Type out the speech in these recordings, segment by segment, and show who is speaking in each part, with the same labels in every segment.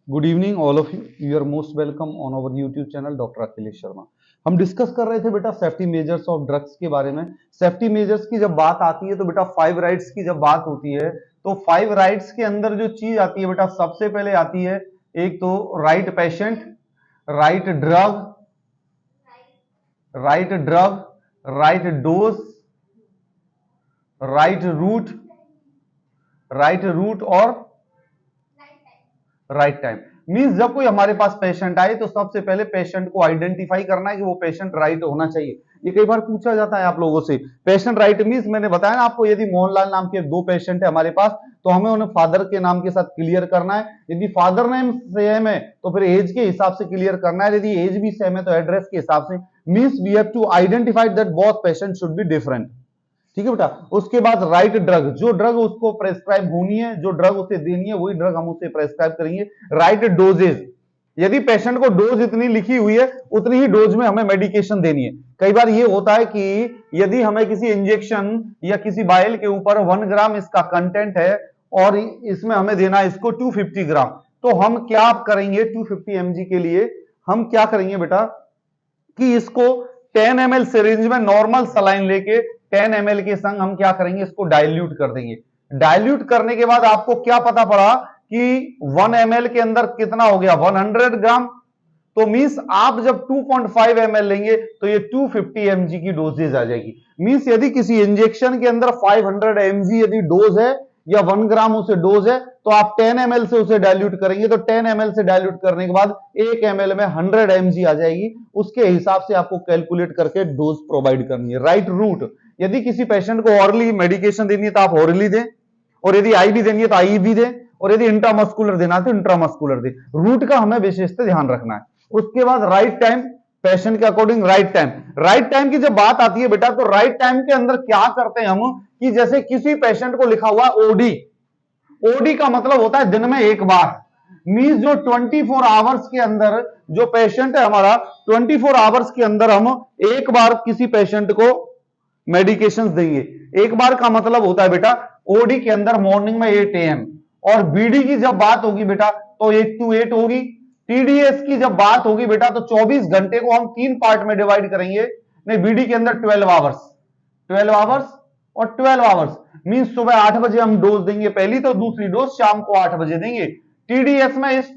Speaker 1: Good evening all of you. You are most welcome on our YouTube channel doctor Akhilesh Sharma. हम discuss कर रहे थे बेटा सेफ्टी मेजर्स ऑफ ड्रग्स के बारे में। सेफ्टी मेजर्स की जब बात आती है तो बेटा 5 राइट्स की जब बात होती है तो 5 राइट्स के अंदर जो चीज आती है बेटा सबसे पहले आती है एक तो right patient, right drug, right drug, right dose, right route और राइट टाइम। मींस जब कोई हमारे पास पेशेंट आए तो सबसे पहले पेशेंट को आइडेंटिफाई करना है कि वो पेशेंट राइट होना चाहिए। ये कई बार पूछा जाता है आप लोगों से, पेशेंट राइट मींस मैंने बताया ना आपको, यदि मोहनलाल नाम के 2 पेशेंट है हमारे पास तो हमें उन्हें फादर के नाम के साथ क्लियर करना है। यदि फादर नेम सेम है तो फिर एज के हिसाब से क्लियर करना है, यदि एज भी सेम है तो एड्रेस के हिसाब से। Means we have to identify that both patient should be different. ठीक है बेटा। उसके बाद राइट ड्रग, जो ड्रग उसको प्रेस्क्राइब होनी है, जो ड्रग उसे देनी है वही ड्रग हम उसे प्रेस्क्राइब करेंगे। राइट डोजेज, यदि पेशेंट को डोज इतनी लिखी हुई है उतनी ही डोज में हमें मेडिकेशन देनी है। कई बार ये होता है कि यदि हमें किसी इंजेक्शन या किसी बाइल के ऊपर 1 ग्राम इसका कंटेंट है और इसमें हमें देना है इसको 250 ग्राम, तो हम क्या करेंगे 250 mg के लिए हम क्या करेंगे बेटा कि इसको 10 ml सिरिंज में नॉर्मल सलाइन लेके 10 ml के संग हम क्या करेंगे इसको डाइल्यूट कर देंगे। डाइल्यूट करने के बाद आपको क्या पता पड़ा कि 1 ml के अंदर कितना हो गया 100 ग्राम। तो मींस आप जब 2.5 ml लेंगे तो ये 250 mg की डोजेज आ जाएगी। मींस यदि किसी इंजेक्शन के अंदर 500 mg यदि डोज है या 1 ग्राम उसे डोज है तो आप 10 ml से उसे डाइल्यूट करेंगे तो 10 ml से डाइल्यूट करने के बाद 1 ml में 100 mg आ जाएगी। उसके हिसाब से आपको कैलकुलेट करके डोज प्रोवाइड करनी है। राइट रूट, यदि किसी पेशेंट को ऑरली मेडिकेशन देनी है तो आप ऑरली दें, और यदि आई भी देनी है तो आई भी दें, और यदि इंट्रामस्कुलर देना है तो इंट्रामस्कुलर दें। रूट का हमें विशेषता ध्यान रखना है। उसके बाद राइट टाइम, पेशेंट के according right time. Right time की जब बात आती है बेटा तो राइट टाइम के अंदर क्या करते हैं हम कि जैसे किसी पेशेंट को लिखा हुआ ओडी, ओडी का मतलब होता है दिन में एक बार। मींस जो 24 आवर्स के अंदर जो पेशेंट है हमारा 24 आवर्स के अंदर हम एक बार किसी पेशेंट को मेडिकेशन देंगे। एक बार का मतलब होता है बेटा ओडी के अंदर मॉर्निंग में 8 AM, और बीडी की जब बात होगी बेटा तो 8 to 8 होगी। टीडीएस की जब बात होगी बेटा तो 24 घंटे को हम 3 पार्ट में डिवाइड करेंगे। नहीं, बीडी के अंदर 12 आवर्स, 12 आवर्स और 12 आवर्स। मींस सुबह 8 बजे हम डोज देंगे पहली, तो दूसरी डोज शाम को 8 बजे देंगे। टीडीएस में इस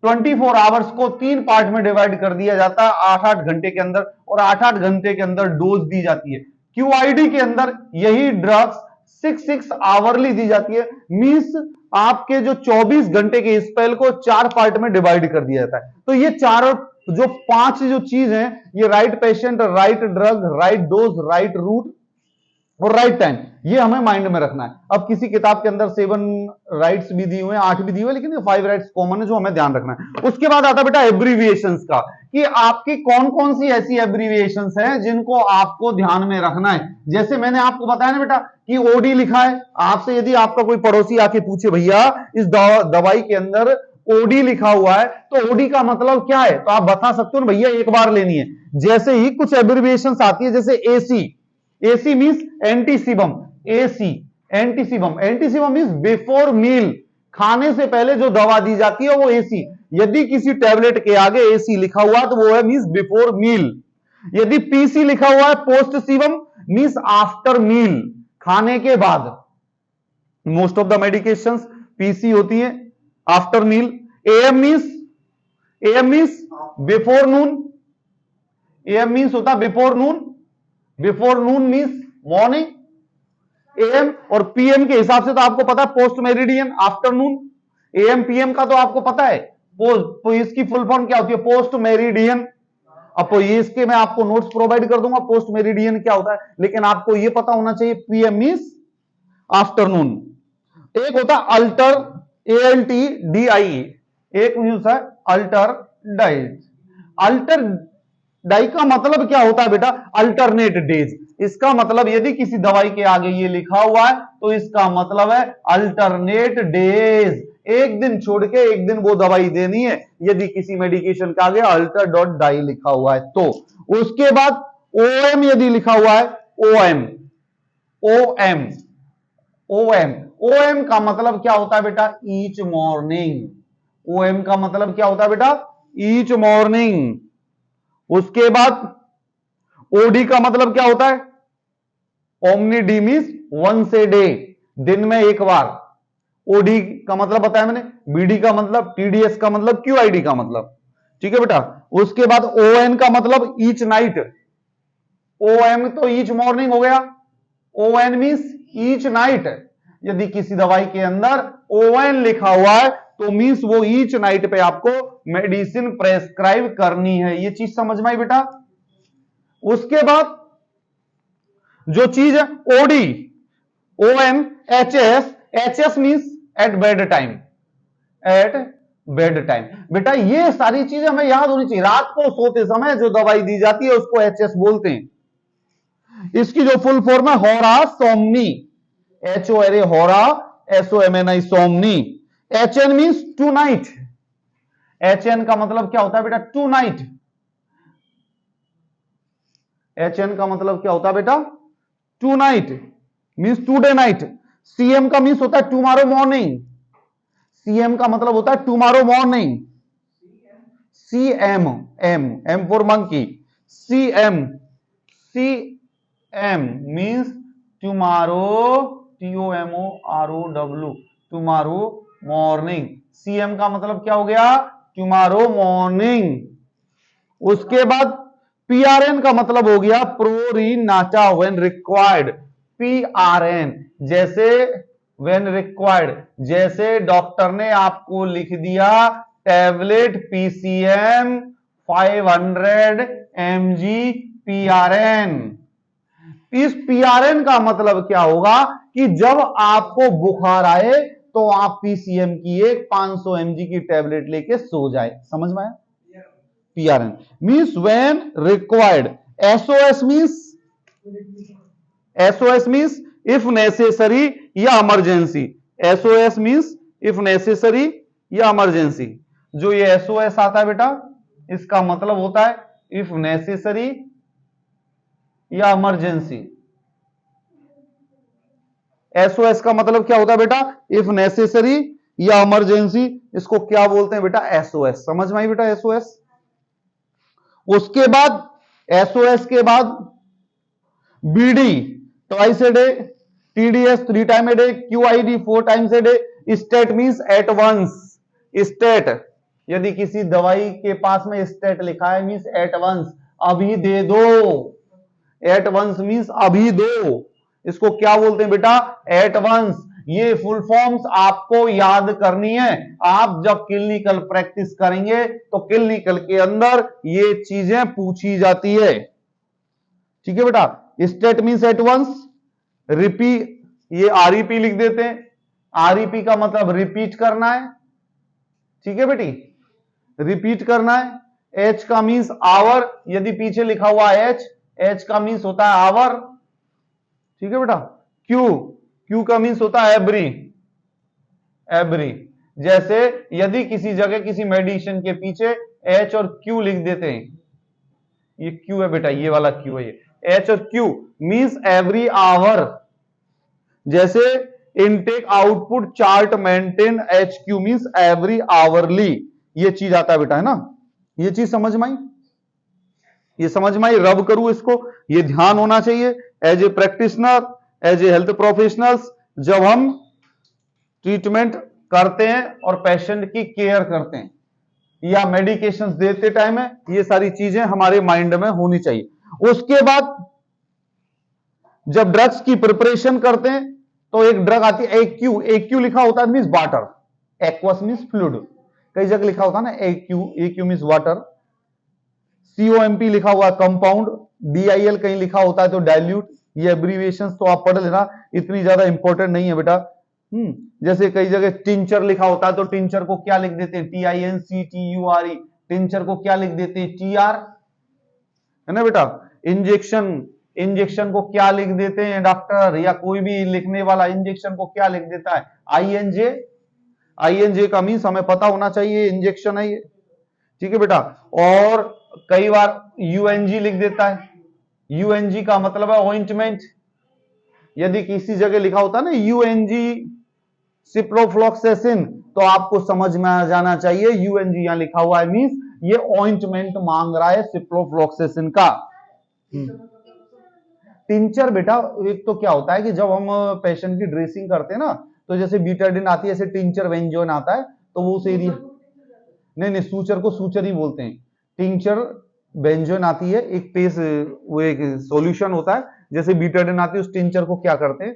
Speaker 1: 24 आवर्स को 3 पार्ट में डिवाइड कर दिया जाता है 8-8 घंटे के अंदर, और 8-8 घंटे के अंदर डोज दी जाती है। क्यूआईडी के अंदर यही ड्रग्स 6-6 आवरली दी जाती है। मींस आपके जो 24 घंटे के स्पेल को 4 पार्ट में डिवाइड कर दिया जाता है। तो ये चारों जो 5 जो चीज है, ये right patient, right drug, right dose, right route और राइट टाइम, ये हमें माइंड में रखना है। अब किसी किताब के अंदर 7 राइट्स भी दिए हुए हैं, 8 भी दिए हुए, लेकिन ये 5 राइट्स कॉमन है जो हमें ध्यान रखना है। उसके बाद आता बेटा एब्रीविएशंस का, कि आपकी कौन कौन सी ऐसी एब्रीविएशंस हैं जिनको आपको ध्यान में रखना है। जैसे मैंने आपको बताया ना बेटा कि ओडी लिखा है, आपसे यदि आपका कोई पड़ोसी आके पूछे भैया इस दवाई के अंदर ओडी लिखा हुआ है तो ओडी का मतलब क्या है, तो आप बता सकते हो ना भैया एक बार लेनी है। जैसे ही कुछ एब्रीविएशंस आती है, जैसे AC, AC means ante cibum, AC ante cibum, ante cibum means before meal, खाने से पहले जो दवा दी जाती है वो एसी। यदि किसी टैबलेट के आगे एसी लिखा हुआ तो वो है मींस बिफोर मील। यदि पीसी लिखा हुआ है post cibum means after meal, खाने के बाद। Most of the medications PC होती है after meal. AM means before noon, AM means होता है before noon, before noon means morning. AM और पीएम के हिसाब से तो आपको पता है post meridian, afternoon. AM PM का तो आपको पता है, तो इसकी फुल फॉर्म क्या होती है पोस्ट मेरिडियन। अब तो ये इसके मैं आपको नोट्स प्रोवाइड कर दूंगा पोस्ट मेरिडियन क्या होता है, लेकिन आपको ये पता होना चाहिए पीएम मींस आफ्टरनून। एक होता है अल्टर, ALTDIE, एक मींस है अल्टर डाइट। अल्टर डाई का मतलब क्या होता है बेटा अल्टरनेट डेज। इसका मतलब यदि किसी दवाई के आगे ये लिखा हुआ है तो इसका मतलब है अल्टरनेट डेज, एक दिन छोड़ के एक दिन वो दवाई देनी है यदि किसी मेडिकेशन के आगे अल्टर डॉट डाई लिखा हुआ है तो। उसके बाद ओएम यदि लिखा हुआ है, ओएम, ओएम, ओएम, ओएम का मतलब क्या होता है बेटा ईच मॉर्निंग। OM का मतलब क्या होता है बेटा? Each morning. उसके बाद OD का मतलब क्या होता है? Omni die means once a day, दिन में एक बार। OD का मतलब बताया मैंने, BD का मतलब, TDS का मतलब, QID का मतलब। ठीक है बेटा। उसके बाद ON का मतलब ईच नाइट। OM तो ईच मॉर्निंग हो गया, ON मीन्स ईच नाइट। यदि किसी दवाई के अंदर ON लिखा हुआ है तो मीन्स वो ईच नाइट पे आपको मेडिसिन प्रेस्क्राइब करनी है। ये चीज समझ में आई बेटा? उसके बाद जो चीज है OD, OM, HS, HS means at bed time, at bed time. बेटा ये सारी चीजें हमें याद होनी चाहिए। रात को सोते समय जो दवाई दी जाती है उसको HS बोलते हैं। इसकी जो फुल फॉर्म है hora somni, HORA hora, SOMNI somni. HN means tonight. HN का मतलब क्या होता है बेटा? Tonight. HN का मतलब क्या होता है बेटा? Tonight means today night. CM का मीन्स होता है टुमारो मॉर्निंग। CM का मतलब होता है tomorrow morning. CM, M for monkey. CM, CM means tomorrow, TOMOROW, tomorrow morning. CM का मतलब क्या हो गया? Tomorrow morning. उसके बाद PRN का मतलब हो गया प्रोरीनाटा व्हेन रिक्वायर्ड। PRN जैसे व्हेन रिक्वायर्ड, जैसे डॉक्टर ने आपको लिख दिया टैबलेट PCM 500 mg PRN। इस PRN का मतलब क्या होगा कि जब आपको बुखार आए तो आप PCM की एक 500 mg की टैबलेट लेके सो जाए। समझ में आया? PRN means when required. SOS means if necessary या emergency। SOS means if necessary या emergency। जो ये SOS आता है बेटा, इसका मतलब होता है if necessary या emergency। SOS का मतलब क्या होता है बेटा? if necessary या emergency। इसको क्या बोलते हैं बेटा? SOS। समझ में आई बेटा? SOS। उसके बाद SOS के बाद BD twice a day, TDS 3 time a day, QID 4 times a day. Stat means at once. Stat यदि किसी दवाई के पास में स्टेट लिखा है मींस एट वंस, अभी दे दो। एट वंस मींस अभी दो। इसको क्या बोलते हैं बेटा? At once. ये फुल फॉर्म्स आपको याद करनी है। आप जब क्लिनिकल प्रैक्टिस करेंगे तो क्लिनिकल के अंदर ये चीजें पूछी जाती है। ठीक है बेटा। Stat means at once. Repeat, ये REP लिख देते हैं। REP का मतलब रिपीट करना है। ठीक है बेटी, रिपीट करना है। H का मीन्स आवर, यदि पीछे लिखा हुआ है H का मीन्स होता है आवर। ठीक है बेटा। Q का मीन्स होता है एवरी। जैसे यदि किसी जगह किसी मेडिसिन के पीछे H और Q लिख देते हैं, ये Q है बेटा, ये वाला Q है, ये H और Q मीन्स एवरी आवर। जैसे intake output chart maintain HQ means every hourly. ये चीज आता है बेटा, है ना? ये चीज समझ में आई? ये समझ में आई? रब करूं इसको, ये ध्यान होना चाहिए। As a practitioner, as a health professionals, जब हम ट्रीटमेंट करते हैं और पेशेंट की केयर करते हैं या मेडिकेशंस देते टाइम है, ये सारी चीजें हमारे माइंड में होनी चाहिए। उसके बाद जब ड्रग्स की प्रिपरेशन करते हैं तो एक ड्रग आती है AQ लिखा होता है means water, aqueous means fluid. कई जगह लिखा होता है ना AQ मींस वाटर। COMP लिखा हुआ कंपाउंड, DIL कहीं लिखा होता है तो डाइल्यूट। ये एब्रीविएशंस तो आप पढ़ लेना, इतनी ज्यादा इंपॉर्टेंट नहीं है बेटा। जैसे कई जगह टिंचर लिखा होता है तो टिंचर को क्या लिख देते हैं? TINCTURE। टिंचर को क्या लिख देते हैं? TR, है ना बेटा। इंजेक्शन को क्या लिख देते हैं डॉक्टर, या कोई भी लिखने वाला इंजेक्शन को क्या लिख देता है? INJ का मीन्स हमें पता होना चाहिए इंजेक्शन है ये। ठीक है बेटा। और कई बार UNG लिख देता है। UNG का मतलब है ऑइंटमेंट। यदि किसी जगह लिखा होता है ना UNG सिप्रोफ्लॉक्सेसिन, तो आपको समझ में आ जाना चाहिए यूएनजी यहां लिखा हुआ है, मींस ये ऑइंटमेंट मांग रहा है सिप्रोफ्लॉक्सेसिन का। टिंचर बेटा, एक तो क्या होता है कि जब हम पेशेंट की ड्रेसिंग करते हैं ना, तो जैसे बीटाडिन आती है, ऐसे टिंचर वेंजोन आता है, तो वो उस एरिया, नहीं सूचर को सूचर ही बोलते हैं। टिंचर बेंजोन आती है, एक पेस्ट, वो एक सॉल्यूशन होता है, जैसे बीटाडिन आती है, उस टिंचर को क्या करते हैं,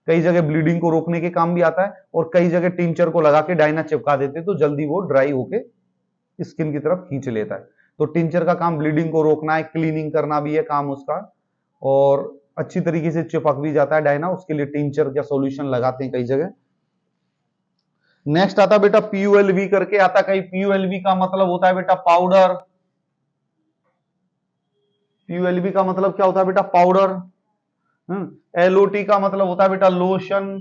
Speaker 1: कई जगह ब्लीडिंग को रोकने के काम भी आता है, और कई जगह टिंचर को लगा के डायना चिपका देते हैं, तो जल्दी वो ड्राई होके स्किन की तरफ खींच लेता है। तो टिंचर का काम ब्लीडिंग को रोकना है, क्लीनिंग करना भी है काम उसका, और अच्छी तरीके से चिपक भी जाता है डायना, उसके लिए टिंचर का सॉल्यूशन लगाते हैं कई जगह। नेक्स्ट आता बेटा पीयूएलवी करके आता, कहीं पीयूएलवी का मतलब होता है बेटा पाउडर। पीयूएलवी का मतलब क्या होता है बेटा पाउडर। एलओटी का मतलब होता है बेटा लोशन।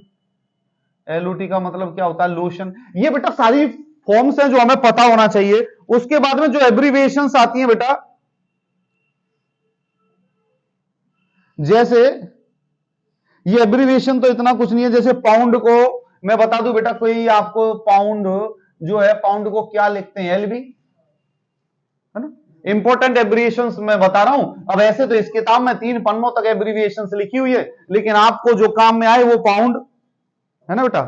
Speaker 1: एलओटी का मतलब क्या होता है लोशन। ये बेटा सारी फॉर्म्स हैं जो हमें पता होना चाहिए। उसके बाद में जो एब्रीविएशंस आती हैं बेटा, जैसे ये एब्रीविएशन तो इतना कुछ नहीं है, जैसे पाउंड को मैं बता दूं बेटा, कोई आपको पाउंड जो है, पाउंड को क्या लिखते हैं, एलबी, है ना। इंपॉर्टेंट एब्रीविएशंस मैं बता रहा हूं। अब ऐसे तो इस किताब में 3 पन्नों तक एब्रीविएशंस लिखी हुई है, लेकिन आपको जो काम में आए वो पाउंड है ना बेटा।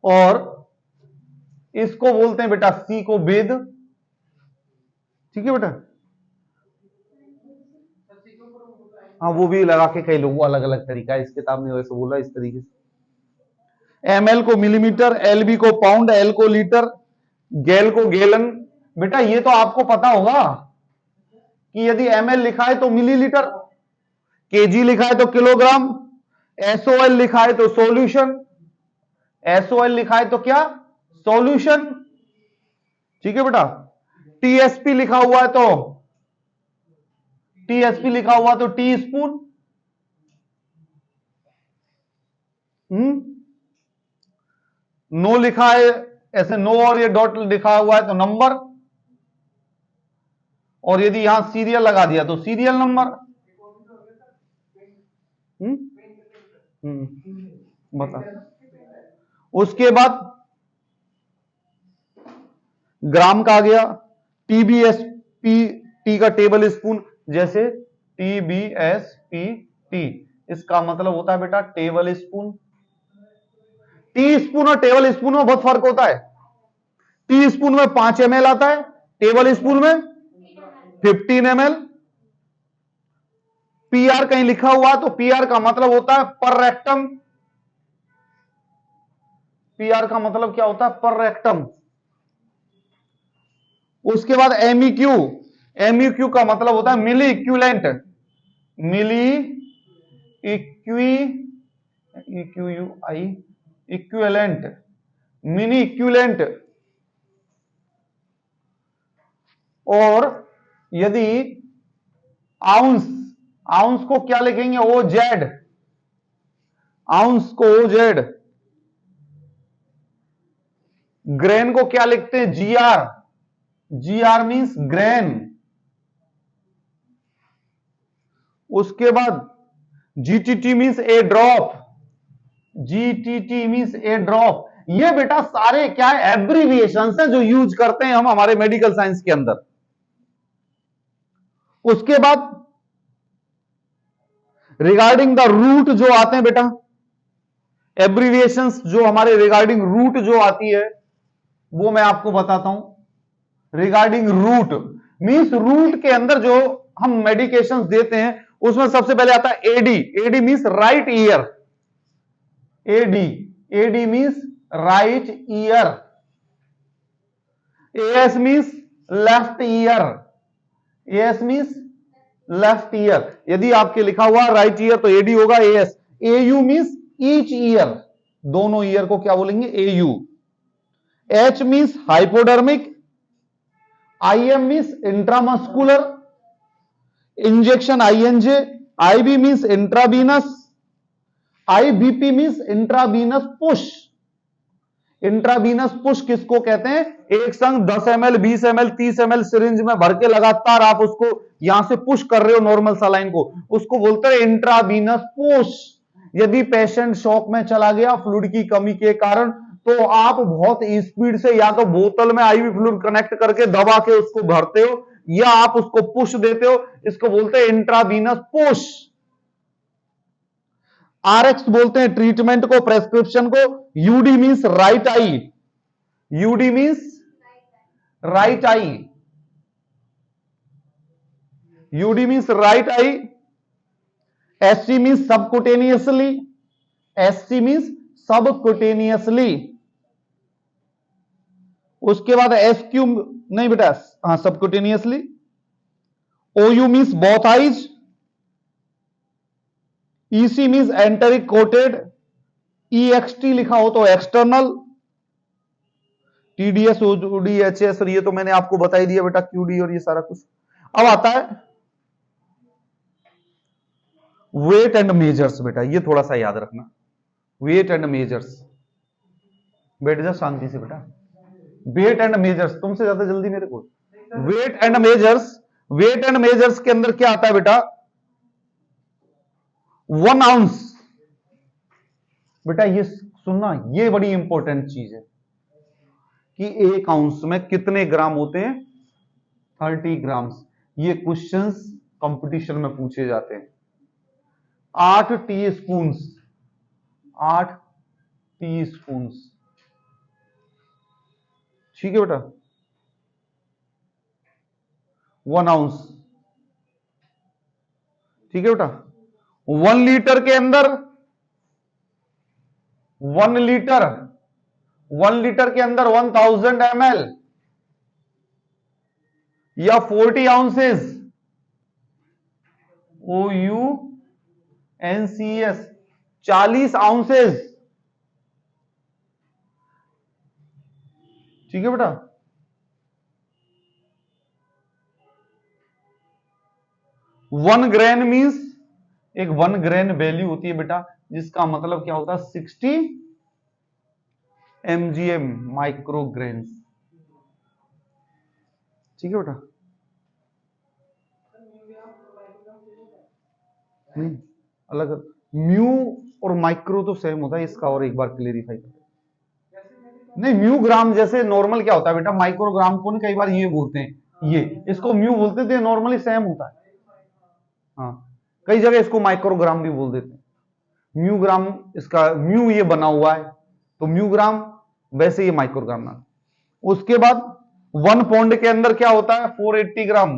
Speaker 1: और इसको बोलते हैं बेटा सी को वेद, ठीक है बेटा। हाँ वो भी लगा के कई लोगों अलग अलग तरीका है, इस किताब में वैसे बोला इस तरीके से। एमएल को मिलीमीटर, एलबी को पाउंड, एल को लीटर, गैल को गैलन। बेटा ये तो आपको पता होगा कि यदि एमएल लिखा है तो मिलीलीटर, केजी लिखा है तो किलोग्राम, एसओएल लिखा है तो सॉल्यूशन, एसओएल लिखा है तो क्या सॉल्यूशन, ठीक है बेटा। टीएसपी लिखा हुआ है तो टीएसपी लिखा हुआ तो टी स्पून, नो लिखा है ऐसे नो और ये डॉट लिखा हुआ है तो नंबर, और यदि यहां सीरियल लगा दिया तो सीरियल नंबर। बता। उसके बाद ग्राम का आ गया, टीबीएसपी, टी का टेबल स्पून, जैसे टीबीएसपी टी, इसका मतलब होता है बेटा टेबल स्पून। टी स्पून और टेबल स्पून में बहुत फर्क होता है। टी स्पून में 5 ml आता है, टेबल स्पून में 15 ml। पीआर कहीं लिखा हुआ तो पीआर का मतलब होता है पर रेक्टम। पीआर का मतलब क्या होता है पर रेक्टम। उसके बाद एमईक्यू, एमईक्यू का मतलब होता है मिली इक्विवेलेंट, मिली इक्विवेलेंट, मिनी इक्विवेलेंट। और यदि आउंस, आउंस को क्या लिखेंगे ओ जेड, आउंस को ओ जेड। ग्रेन को क्या लिखते हैं जीआर, जीआर मींस ग्रेन। उसके बाद जीटीटी मींस ए ड्रॉप, जीटीटी मींस ए ड्रॉप। ये बेटा सारे क्या है एब्रीविएशंस हैं जो यूज करते हैं हम हमारे मेडिकल साइंस के अंदर। उसके बाद रिगार्डिंग द रूट जो आते हैं बेटा, एब्रीविएशंस जो हमारे रिगार्डिंग रूट जो आती है वो मैं आपको बताता हूं। रिगार्डिंग रूट मींस रूट के अंदर जो हम मेडिकेशंस देते हैं उसमें सबसे पहले आता है AD, AD means right ear, AD, AD means right ear. AS means left ear, AS means left ear. यदि आपके लिखा हुआ राइट ईयर तो एडी होगा AS. AU means each ear, दोनों ईयर को क्या बोलेंगे AU. H means hypodermic, IM means intramuscular, injection INJ, IB means intravenous, IBP means intravenous push. Intravenous push किसको कहते हैं, एक संग 10 ml 20 ml 30 ml सिरिंज में भर के लगातार आप उसको यहां से पुश कर रहे हो नॉर्मल सलाइन को, उसको बोलते हैं इंट्रावीनस पुश। यदि पेशेंट शॉक में चला गया फ्लूइड की कमी के कारण, तो आप बहुत स्पीड से या तो बोतल में आईवी फ्लूइड कनेक्ट करके दबा के उसको भरते हो, या आप उसको पुश देते हो, इसको बोलते हैं इंट्रावीनस पुश। आरएक्स बोलते हैं ट्रीटमेंट को, प्रेस्क्रिप्शन को। UD means right eye, UD means right eye, UD means right eye. SC means subcutaneously, SC means subcutaneously. उसके बाद एसक्यू नहीं बेटा, हाँ subcutaneously. OU means both eyes. EC means enteric coated. EXT लिखा हो तो एक्सटर्नल। टीडीएस, ओडी, एचएस, और ये तो मैंने आपको बता ही दिया बेटा, क्यूडी और ये सारा कुछ। अब आता है वेट एंड मेजर्स। बेटा ये थोड़ा सा याद रखना, वेट एंड मेजर्स। बैठ जा शांति से बेटा। वेट एंड मेजर्स, तुमसे ज्यादा जल्दी मेरे को। Weight and measures, weight and measures के अंदर क्या आता है बेटा? 1 आउंस। बेटा ये सुनना, ये बड़ी इंपॉर्टेंट चीज है कि 1 आउंस में कितने ग्राम होते हैं? 30 ग्राम्स। ये क्वेश्चंस कंपटीशन में पूछे जाते हैं। 8 टी स्पून, 8 टी स्पून, ठीक है बेटा। 1 आउंस, ठीक है बेटा। 1 लीटर के अंदर, 1 लीटर, 1 लीटर के अंदर 1000 ml या 40 आउंसेस OUNCES, 40 आउंसेस, ठीक है बेटा। 1 ग्रेन मींस, एक 1 ग्रेन वैल्यू होती है बेटा, जिसका मतलब क्या होता है? 60 mgm, माइक्रोग्रेन्स, ठीक है बेटा। नहीं अलग, म्यू और माइक्रो तो सेम होता है, इसका और एक बार क्लेरिफाई कर। नहीं म्यू ग्राम जैसे नॉर्मल क्या होता है बेटा? माइक्रोग्राम को कई बार ये बोलते हैं, ये इसको म्यू बोलते थे, नॉर्मली सेम होता है। हाँ कई जगह इसको माइक्रोग्राम भी बोल देते हैं। म्यू ग्राम, इसका म्यू ये बना हुआ है तो म्यू ग्राम, वैसे ये माइक्रोग्राम ना। उसके बाद 1 पौंड के अंदर क्या होता है? 480 ग्राम।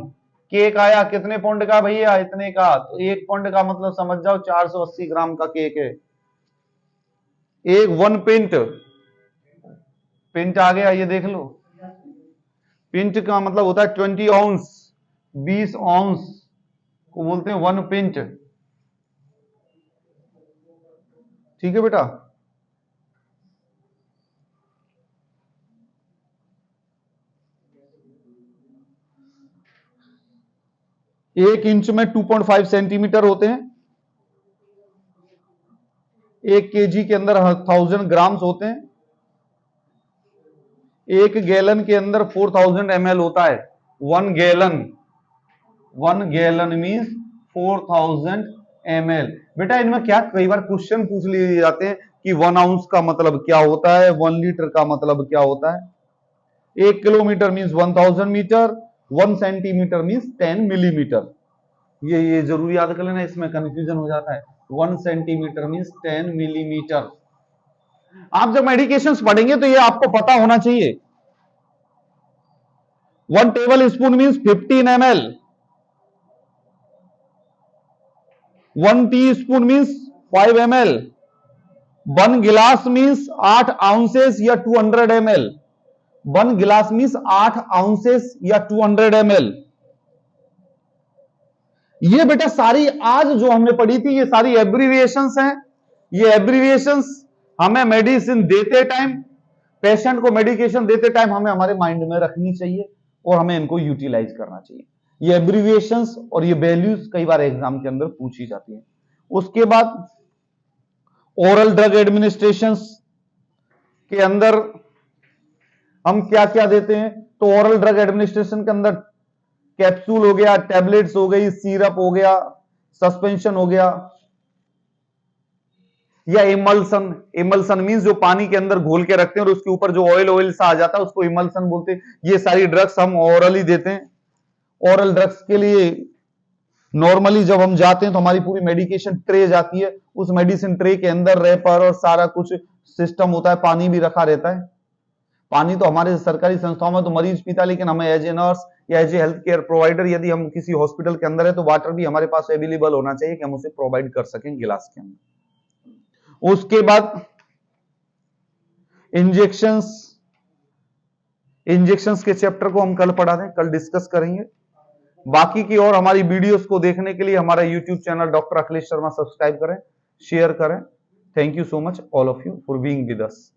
Speaker 1: केक आया कितने पौंड का भैया? इतने का। तो 1 पौंड का मतलब समझ जाओ 480 ग्राम का केक है। एक 1 पिंट, पिंट आ गया, ये देख लो। पिंट का मतलब होता है 20 आउंस, 20 आउंस को बोलते हैं 1 पिंट, ठीक है बेटा। एक इंच में 2.5 सेंटीमीटर होते हैं। 1 केजी के अंदर 1000 ग्राम्स होते हैं। 1 गैलन के अंदर 4000 ml होता है। 1 गैलन, 1 गैलन मीन्स 4000 ml। बेटा इनमें क्या कई बार क्वेश्चन पूछ लिए जाते हैं कि 1 आउंस का मतलब क्या होता है, 1 लीटर का मतलब क्या होता है। 1 kilometre means 1000 metre, 1 centimetre means 10 millimetre. ये जरूर याद कर लेना, इसमें कंफ्यूजन हो जाता है। 1 सेंटीमीटर मीन्स 10 मिलीमीटर। आप जब मेडिकेशंस पढ़ेंगे तो ये आपको पता होना चाहिए। 1 table spoon means 15 ml, 1 tea spoon means 5 ml, 1 गिलास मीन्स 8 आउंसेस या 200 ml, 1 गिलास मीन्स 8 आउंसेस या 200 ml। ये बेटा सारी आज जो हमने पढ़ी थी ये सारी एब्रीविएशंस हैं। ये एब्रीविएशंस हमें मेडिसिन देते टाइम, पेशेंट को मेडिकेशन देते टाइम हमें हमारे माइंड में रखनी चाहिए और हमें इनको यूटिलाइज करना चाहिए। ये एब्रीविएशंस और ये वैल्यूज कई बार एग्जाम के अंदर पूछी जाती है। उसके बाद ओरल ड्रग एडमिनिस्ट्रेशन के अंदर हम क्या क्या देते हैं? तो ओरल ड्रग एडमिनिस्ट्रेशन के अंदर कैप्सूल हो गया, टैबलेट्स हो गई, सिरप हो गया, सस्पेंशन हो गया, या इमल्सन, इमल्सन मींस जो पानी के अंदर घोल के रखते हैं और उसके ऊपर जो ऑयल ऑयल सा आ जाता है उसको इमल्सन बोलते हैं। ये सारी ड्रग्स हम ओरली देते हैं। ओरल ड्रग्स के लिए नॉर्मली जब हम जाते हैं तो हमारी पूरी मेडिकेशन ट्रे जाती है, उस मेडिसिन ट्रे के अंदर रेपर और सारा कुछ सिस्टम होता है, पानी भी रखा रहता है। पानी तो हमारे सरकारी संस्थाओं में तो मरीज पीता है, लेकिन हमें एज ए नर्स या as a health care provider यदि हम किसी हॉस्पिटल के अंदर है तो वाटर भी हमारे पास अवेलेबल होना चाहिए कि हम उसे प्रोवाइड कर सकें गिलास के अंदर। उसके बाद इंजेक्शंस, इंजेक्शंस के चैप्टर को हम कल पढ़ा दें, कल डिस्कस करेंगे। बाकी की और हमारी वीडियोस को देखने के लिए हमारा YouTube channel doctor Akhilesh Sharma subscribe करें, शेयर करें। Thank you so much all of you for being with us.